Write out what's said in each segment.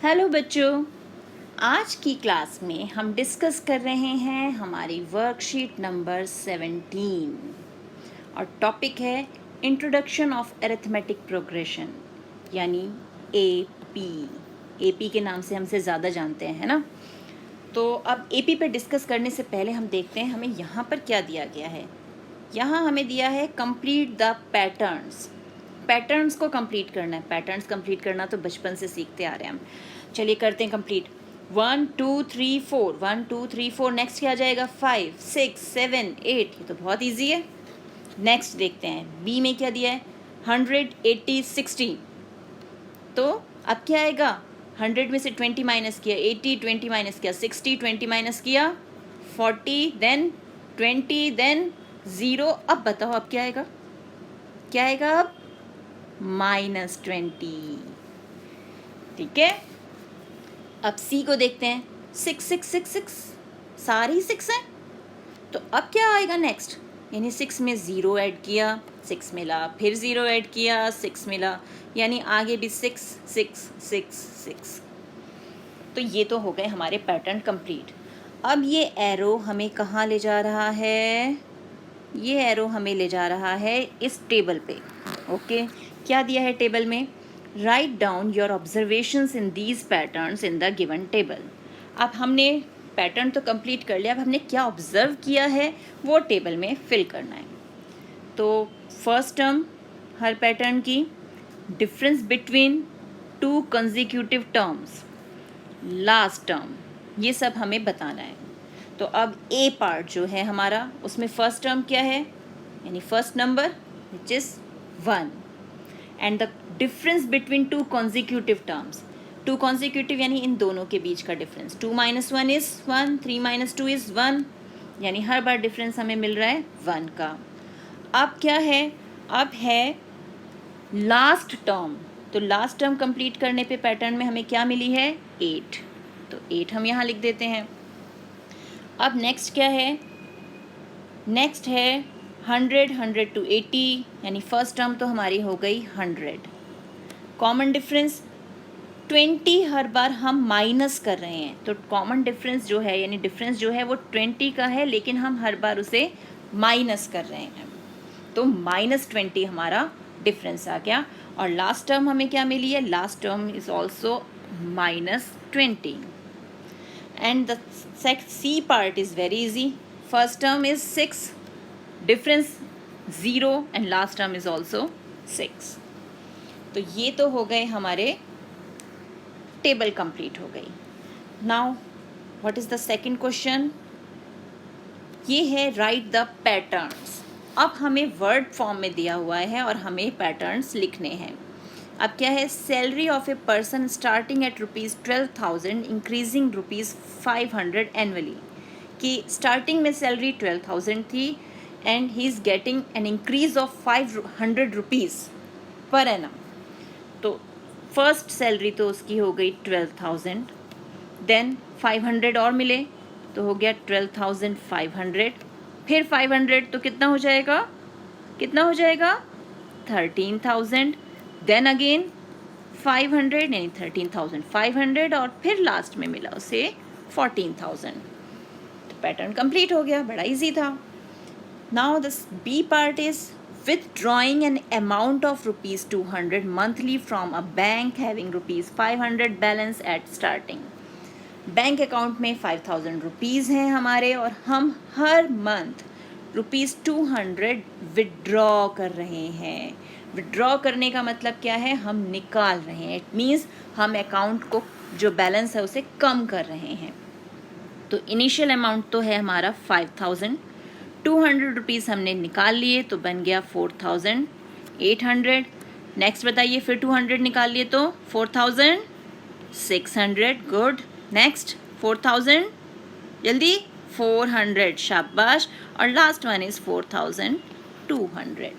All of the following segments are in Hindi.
हेलो बच्चों, आज की क्लास में हम डिस्कस कर रहे हैं हमारी वर्कशीट नंबर 17 और टॉपिक है इंट्रोडक्शन ऑफ अरिथमेटिक प्रोग्रेशन यानी एपी। एपी के नाम से हमसे ज़्यादा जानते हैं, है ना। तो अब एपी पे डिस्कस करने से पहले हम देखते हैं हमें यहाँ पर क्या दिया गया है। यहाँ हमें दिया है कंप्लीट द पैटर्न्स। पैटर्न्स को कंप्लीट करना है। पैटर्न्स कंप्लीट करना तो बचपन से सीखते आ रहे हैं हम। चलिए करते हैं कंप्लीट। 1 2 3 4 1 2 3 4 नेक्स्ट क्या आ जाएगा 5 6 7 8। ये तो बहुत इजी है। नेक्स्ट देखते हैं बी में क्या दिया है 100 80 60। तो अब क्या आएगा 100 में से 20 माइनस किया 80 20 माइनस किया 60 20 माइनस किया 40 देन 20 देन 0। अब बताओ अब क्या आएगा अब -20। ठीक है। अब सी को देखते हैं 6 6 6 6 सारी 6 हैं। तो अब क्या आएगा नेक्स्ट, यानी 6 में 0 ऐड किया 6 मिला, फिर 0 ऐड किया 6 मिला, यानी आगे भी 6 6 6 6। तो ये तो हो गए हमारे पैटर्न कंप्लीट। अब ये एरो हमें कहाँ ले जा रहा है, ये एरो हमें ले जा रहा है इस टेबल पे। ओके, क्या दिया है टेबल में, write down your observations in these patterns in the given table. अब हमने पैटर्न तो कंप्लीट कर लिया, अब हमने क्या ऑब्जर्व किया है वो टेबल में फिल करना है। तो फर्स्ट टर्म हर पैटर्न की, difference between two consecutive terms, last term, ये सब हमें बताना है। तो अब ए पार्ट जो है हमारा, उसमें फर्स्ट टर्म क्या है, यानी first number which is 1 and the difference between two consecutive terms. Two consecutive यानी इन दोनों के बीच का डिफरेंस। 2 - 1 इज़ 1, 3 - 2 इज़ 1, यानी हर बार डिफरेंस हमें मिल रहा है 1 का। अब क्या है, अब है लास्ट टर्म। तो लास्ट टर्म कंप्लीट करने पे पैटर्न में हमें क्या मिली है 8। तो 8 हम यहाँ लिख देते हैं। अब नेक्स्ट क्या है, नेक्स्ट है 100 100 to 80, यानी फर्स्ट टर्म तो हमारी हो गई 100। कॉमन डिफरेंस 20 हर बार हम माइनस कर रहे हैं, तो कॉमन डिफरेंस जो है यानी डिफरेंस जो है वो 20 का है, लेकिन हम हर बार उसे माइनस कर रहे हैं, तो -20 हमारा डिफरेंस आ गया। और लास्ट टर्म हमें क्या मिली है, last term is also -20 and the C part is very easy. First term is 6, difference 0 and last term is also 6। तो ये तो हो गए हमारे टेबल कंप्लीट हो गई। Now what is the second question, ये है राइट द पैटर्न्स। अब हमें वर्ड फॉर्म में दिया हुआ है और हमें पैटर्न्स लिखने हैं। अब क्या है, salary of a person starting at ₹12,000 increasing ₹500 annually, कि स्टार्टिंग में सैलरी 12,000 थी and he is getting an increase of ₹500 per annum. तो फर्स्ट सैलरी तो उसकी हो गई 12,000, देन 500 और मिले तो हो गया 12,500, फिर 500 तो कितना हो जाएगा 13,000, देन अगेन 500 यानी 13,500 और फिर लास्ट में मिला उसे 14,000। तो पैटर्न कंप्लीट हो गया, बड़ा इजी था। Now this B part is withdrawing an amount of ₹200 monthly from a bank having ₹500 balance at starting। Bank account में 5,000 रुपीज़ हैं हमारे और हम हर मंथ ₹200 विड्रॉ कर रहे हैं। विड्रॉ करने का मतलब क्या है, हम निकाल रहे हैं। इट मीन्स हम अकाउंट को जो बैलेंस है उसे कम कर रहे हैं। तो इनिशियल अमाउंट तो है हमारा 5,000, 200 रुपीज़ हमने निकाल लिए तो बन गया 4,800। नेक्स्ट बताइए, फिर 200 निकाल लिए तो 4,600। गुड। नेक्स्ट 4,000, जल्दी 400, शाबाश। और लास्ट वन इज़ 4,200।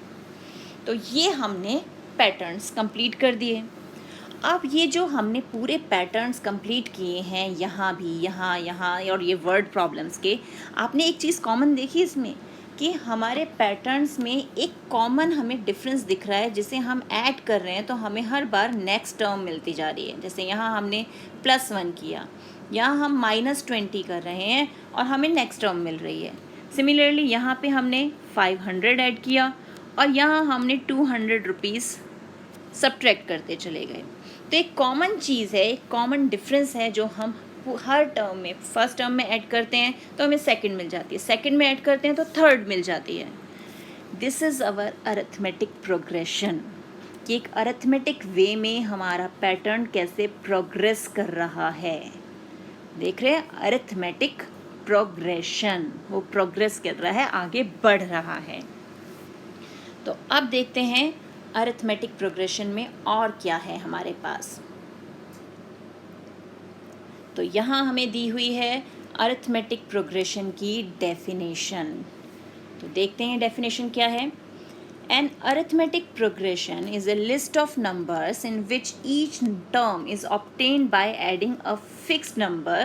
तो ये हमने पैटर्न्स कंप्लीट कर दिए। अब ये जो हमने पूरे पैटर्न्स कंप्लीट किए हैं, यहाँ भी, यहाँ और ये वर्ड प्रॉब्लम्स के, आपने एक चीज़ कॉमन देखी इसमें, कि हमारे पैटर्न्स में एक कॉमन हमें डिफरेंस दिख रहा है, जिसे हम ऐड कर रहे हैं तो हमें हर बार नेक्स्ट टर्म मिलती जा रही है। जैसे यहाँ हमने +1 किया, यहाँ हम -20 कर रहे हैं और हमें नेक्स्ट टर्म मिल रही है। सिमिलरली यहाँ पे हमने 500 ऐड किया और यहाँ हमने 200 रुपीज़ सब्ट्रैक्ट करते चले गए। तो एक कॉमन चीज़ है, एक कॉमन डिफरेंस है जो हम हर टर्म में, फर्स्ट टर्म में ऐड करते हैं तो हमें सेकंड मिल जाती है, सेकंड में ऐड करते हैं तो थर्ड मिल जाती है। This is our arithmetic progression, कि एक अरिथमेटिक वे में हमारा पैटर्न कैसे प्रोग्रेस कर रहा है। देख रहे हैं, अरिथमेटिक प्रोग्रेशन, वो प्रोग्रेस कर रहा है, आगे बढ़ रहा है। तो अब देखते हैं अरिथमेटिक प्रोग्रेशन में और क्या है हमारे पास। तो यहाँ हमें दी हुई है अरिथमेटिक प्रोग्रेशन की डेफिनेशन। तो देखते हैं डेफिनेशन क्या है। An arithmetic progression is a list of numbers in which each term is obtained by adding a fixed number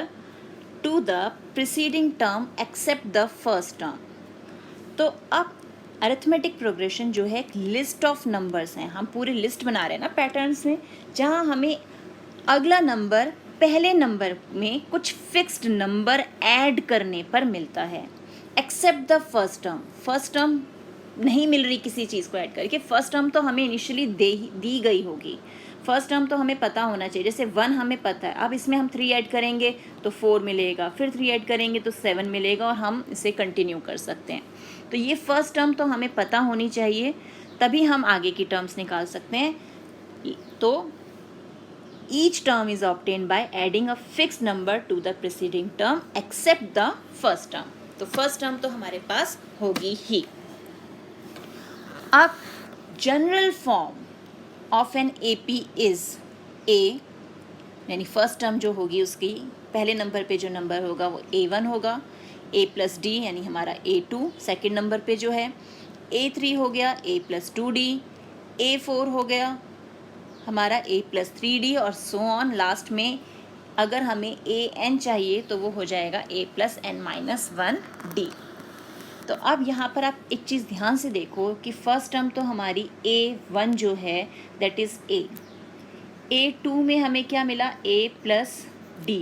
to the preceding term except the first term। तो अब अरिथमेटिक प्रोग्रेशन जो है एक लिस्ट ऑफ नंबर्स हैं, हम पूरी लिस्ट बना रहे हैं ना पैटर्न्स में, जहाँ हमें अगला नंबर पहले नंबर में कुछ फिक्स्ड नंबर ऐड करने पर मिलता है, except the first term. First term नहीं मिल रही किसी चीज़ को ऐड करके, फर्स्ट टर्म तो हमें इनिशियली दी गई होगी, फर्स्ट टर्म तो हमें पता होना चाहिए। जैसे 1 हमें पता है, अब इसमें हम 3 ऐड करेंगे तो 4 मिलेगा, फिर 3 ऐड करेंगे तो 7 मिलेगा और हम इसे कंटिन्यू कर सकते हैं। तो ये फर्स्ट टर्म तो हमें पता होनी चाहिए, तभी हम आगे की टर्म्स निकाल सकते हैं। तो each term is obtained by adding a fixed number to the preceding term except the first term। तो फर्स्ट टर्म तो हमारे पास होगी ही। अब general form of an AP is A, यानी फर्स्ट टर्म जो होगी उसकी पहले नंबर पे जो नंबर होगा वो A1 होगा, A + D यानी हमारा A2 सेकेंड नंबर पे जो है, A3 हो गया A + 2D, A4 हो गया हमारा A + 3D और सो ऑन। लास्ट में अगर हमें AN चाहिए तो वो हो जाएगा A + n-1D। तो अब यहाँ पर आप एक चीज़ ध्यान से देखो कि फर्स्ट टर्म तो हमारी A1 जो है दैट इज़ A, A2 में हमें क्या मिला A + D,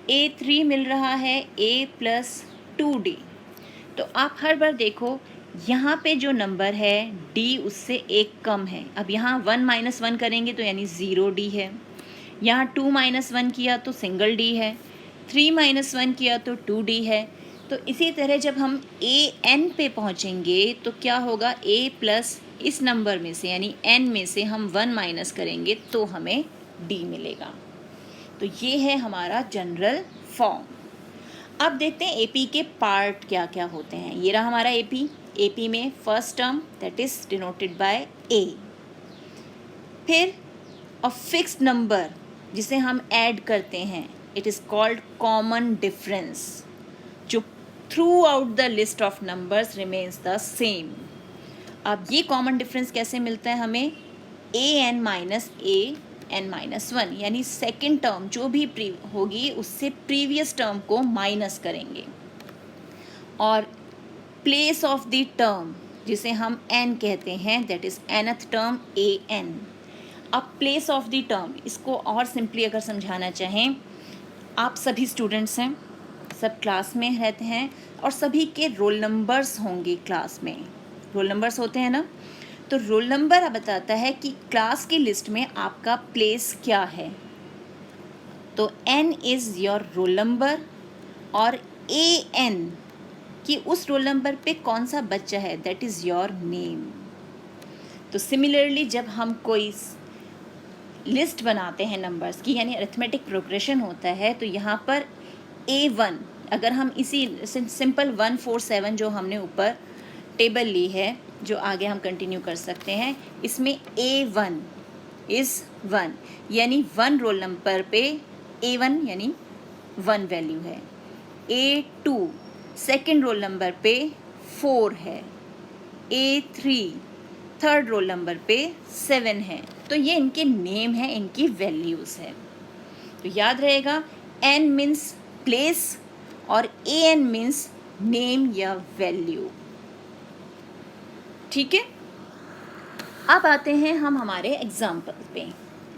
A3 मिल रहा है A + 2D। तो आप हर बार देखो यहाँ पे जो नंबर है D उससे एक कम है। अब यहाँ 1 - 1 करेंगे तो यानी 0D है, यहाँ 2 - 1 किया तो सिंगल D है, 3 - 1 किया तो 2D है। तो इसी तरह जब हम AN पे पहुँचेंगे तो क्या होगा, A प्लस इस नंबर में से यानी N में से हम 1 माइनस करेंगे तो हमें D मिलेगा। तो ये है हमारा जनरल फॉर्म। अब देखते हैं AP के पार्ट क्या क्या होते हैं। ये रहा हमारा AP में first term that is denoted by A, फिर अ फिक्स्ड नंबर जिसे हम ऐड करते हैं, it is called common difference, जो throughout the list of numbers remains the same. अब ये कॉमन डिफरेंस कैसे मिलता है हमें, AN - AN-1 यानी सेकेंड टर्म जो भी होगी उससे प्रीवियस टर्म को माइनस करेंगे, और प्लेस ऑफ द टर्म जिसे हम n कहते हैं that is nth term AN। अब प्लेस ऑफ द टर्म, इसको और सिंपली अगर समझाना चाहें, आप सभी स्टूडेंट्स हैं, सब क्लास में रहते हैं और सभी के रोल नंबर्स होंगे क्लास में, रोल नंबर्स होते हैं ना। तो रोल नंबर बताता है कि क्लास की लिस्ट में आपका प्लेस क्या है। तो N is your roll number और AN कि उस रोल नंबर पे कौन सा बच्चा है दैट इज़ योर नेम। तो सिमिलरली जब हम कोई लिस्ट बनाते हैं नंबर्स की, यानी अरिथमेटिक प्रोग्रेशन होता है, तो यहाँ पर A1 अगर हम इसी सिंपल 147 जो हमने ऊपर टेबल ली है, जो आगे हम कंटिन्यू कर सकते हैं, इसमें A1 इज़ 1 यानी 1 रोल नंबर पे A1 यानी 1 वैल्यू है, A2 सेकेंड रोल नंबर पे 4 है, A3 थर्ड रोल नंबर पे 7 है। तो ये इनके नेम है, इनकी वैल्यूज़ है। तो याद रहेगा N मीन्स प्लेस और AN मीन्स नेम या वैल्यू। ठीक है, अब आते हैं हम हमारे एग्जाम्पल पे।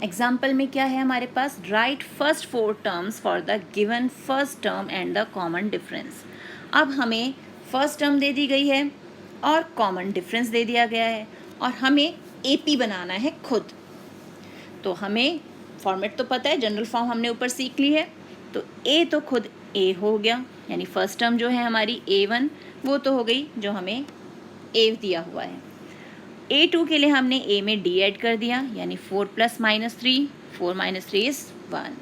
एग्जाम्पल में क्या है हमारे पास, write first 4 terms for the given first term and the common difference. अब हमें फर्स्ट टर्म दे दी गई है और कॉमन डिफरेंस दे दिया गया है और हमें एपी बनाना है खुद। तो हमें फॉर्मेट तो पता है, जनरल फॉर्म हमने ऊपर सीख ली है। तो ए तो खुद ए हो गया, यानी फर्स्ट टर्म जो है हमारी A1 वो तो हो गई जो हमें ए दिया हुआ है। A2 के लिए हमने ए में डी ऐड कर दिया, यानी 4 + -3, 4 - 3 इज़ 1।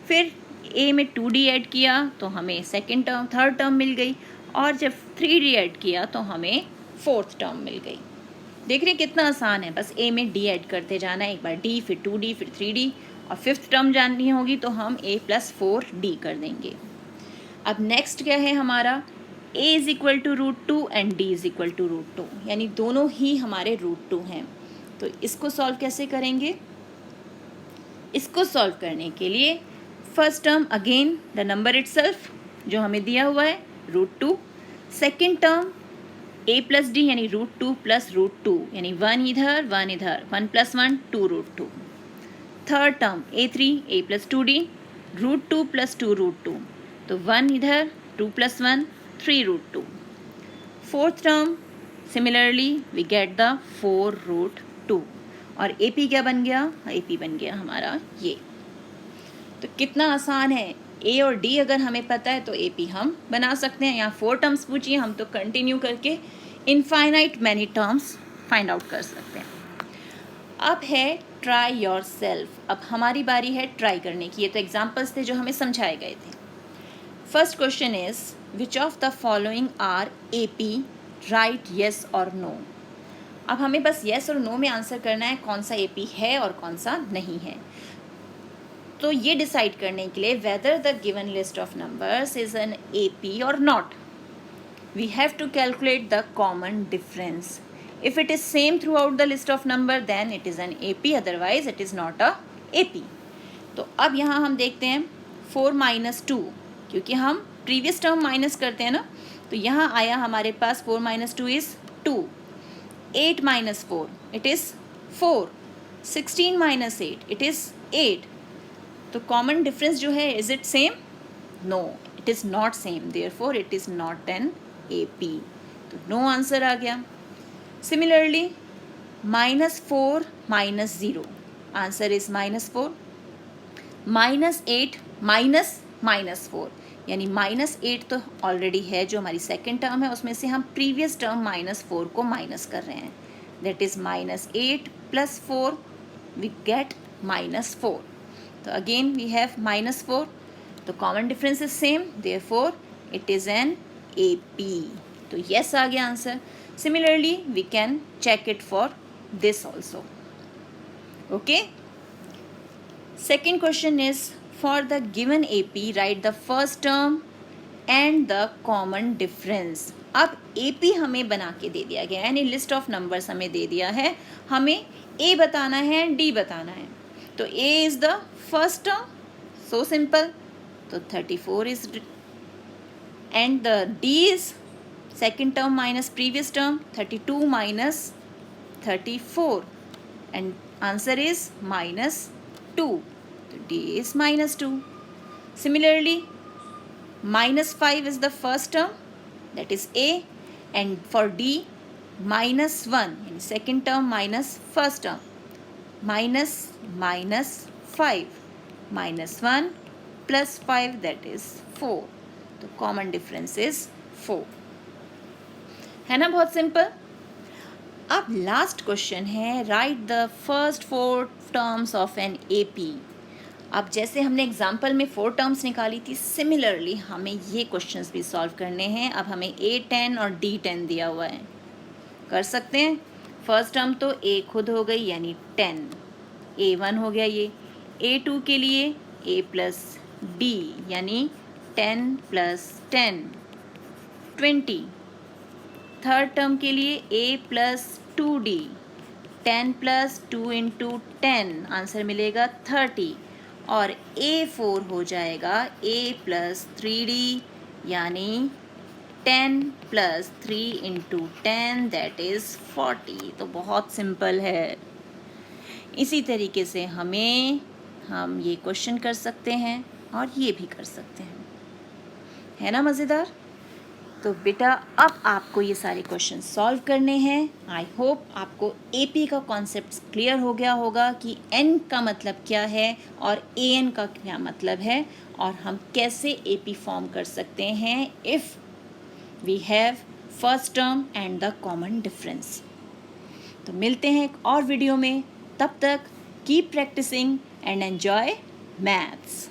फिर ए में 2D ऐड किया तो हमें थर्ड टर्म मिल गई, और जब 3D ऐड किया तो हमें फोर्थ टर्म मिल गई। देख रहे कितना आसान है, बस ए में डी ऐड करते जाना है, एक बार डी, फिर 2D, फिर 3D, और फिफ्थ टर्म जाननी होगी तो हम a + 4D कर देंगे। अब नेक्स्ट क्या है हमारा, a = √2 एंड d = √2, यानी दोनों ही हमारे √2 हैं। तो इसको सॉल्व कैसे करेंगे, इसको सॉल्व करने के लिए first term again the number itself जो हमें दिया हुआ है √2, सेकेंड टर्म a + d यानी √2 + √2, यानी 1 इधर 1 इधर, 1 + 1 2 √2। Third term A3 a + 2d √2 + 2 √2, तो 1 इधर 2 + 1 3 √2। Fourth term similarly we get the 4 √2, और AP क्या बन गया, AP बन गया हमारा ये। तो कितना आसान है, A और D अगर हमें पता है तो AP हम बना सकते हैं। यहाँ 4 टर्म्स पूछिए, हम तो कंटिन्यू करके infinite many terms find out कर सकते हैं। अब है ट्राई योर सेल्फ, अब हमारी बारी है ट्राई करने की। ये तो एग्जाम्पल्स थे जो हमें समझाए गए थे। First question is which of the following are AP, right yes और नो। अब हमें बस येस और नो में आंसर करना है कौन सा AP है और कौन सा नहीं है। तो ये डिसाइड करने के लिए whether the given list of numbers is an AP और not, we have to calculate the common difference. If it is same throughout the list of number, then it is an AP, otherwise it is not a AP. तो अब यहाँ हम देखते हैं 4 - 2, क्योंकि हम प्रीवियस टर्म माइनस करते हैं ना, तो यहाँ आया हमारे पास 4 - 2 is 2, 8 - 4 it is 4, 16 - 8 it is 8। तो कॉमन डिफरेंस जो है is it same, no it is not same, therefore it is not an AP। तो नो आंसर आ गया। Similarly, -4 - 0, answer is -4, -8 -4, यानी -8 तो ऑलरेडी है जो हमारी सेकेंड टर्म है, उसमें से हम प्रीवियस टर्म -4 को माइनस कर रहे हैं, दैट इज -8 + 4 वी गेट -4। तो अगेन वी हैव -4, तो common difference is same, therefore it is an AP। तो यस आ गया answer. Similarly, we can check it for this also. Okay. Second question is for the given AP, write the first term and the common difference. अब AP हमें बना के दे दिया गया है, यानी लिस्ट ऑफ नंबर्स हमें दे दिया है, हमें A बताना है एंड D बताना है। तो A is the first term, so simple, तो 34 is, and the D is second term minus previous term, 32 minus 34, and answer is -2, so D is -2. Similarly, -5 is the first term, that is A, and for D -1, and second term minus first term, -5, -1 + 5, that is 4. तो common difference is 4, है ना, बहुत सिंपल। अब लास्ट क्वेश्चन है write the first 4 terms of an AP। अब जैसे हमने एग्जाम्पल में 4 टर्म्स निकाली थी, सिमिलरली हमें ये क्वेश्चंस भी सॉल्व करने हैं। अब हमें A10 और D10 दिया हुआ है, कर सकते हैं। फर्स्ट टर्म तो A खुद हो गई यानी 10, A1 हो गया ये। A2 के लिए A + D यानी 10 + 10 20। थर्ड टर्म के लिए A + 2D, 10 + 2 × 10, आंसर मिलेगा 30, और A4 हो जाएगा A + 3D यानी 10 प्लस 3 इंटू 10 दैट इज़ 40। तो बहुत सिंपल है। इसी तरीके से हम ये क्वेश्चन कर सकते हैं और ये भी कर सकते हैं, है ना मज़ेदार। तो बेटा अब आपको ये सारे क्वेश्चन सॉल्व करने हैं। आई होप आपको एपी का कॉन्सेप्ट क्लियर हो गया होगा कि एन का मतलब क्या है और ए एन का क्या मतलब है, और हम कैसे एपी फॉर्म कर सकते हैं if we have first term and the common difference. तो मिलते हैं एक और वीडियो में, तब तक keep practising and enjoy maths.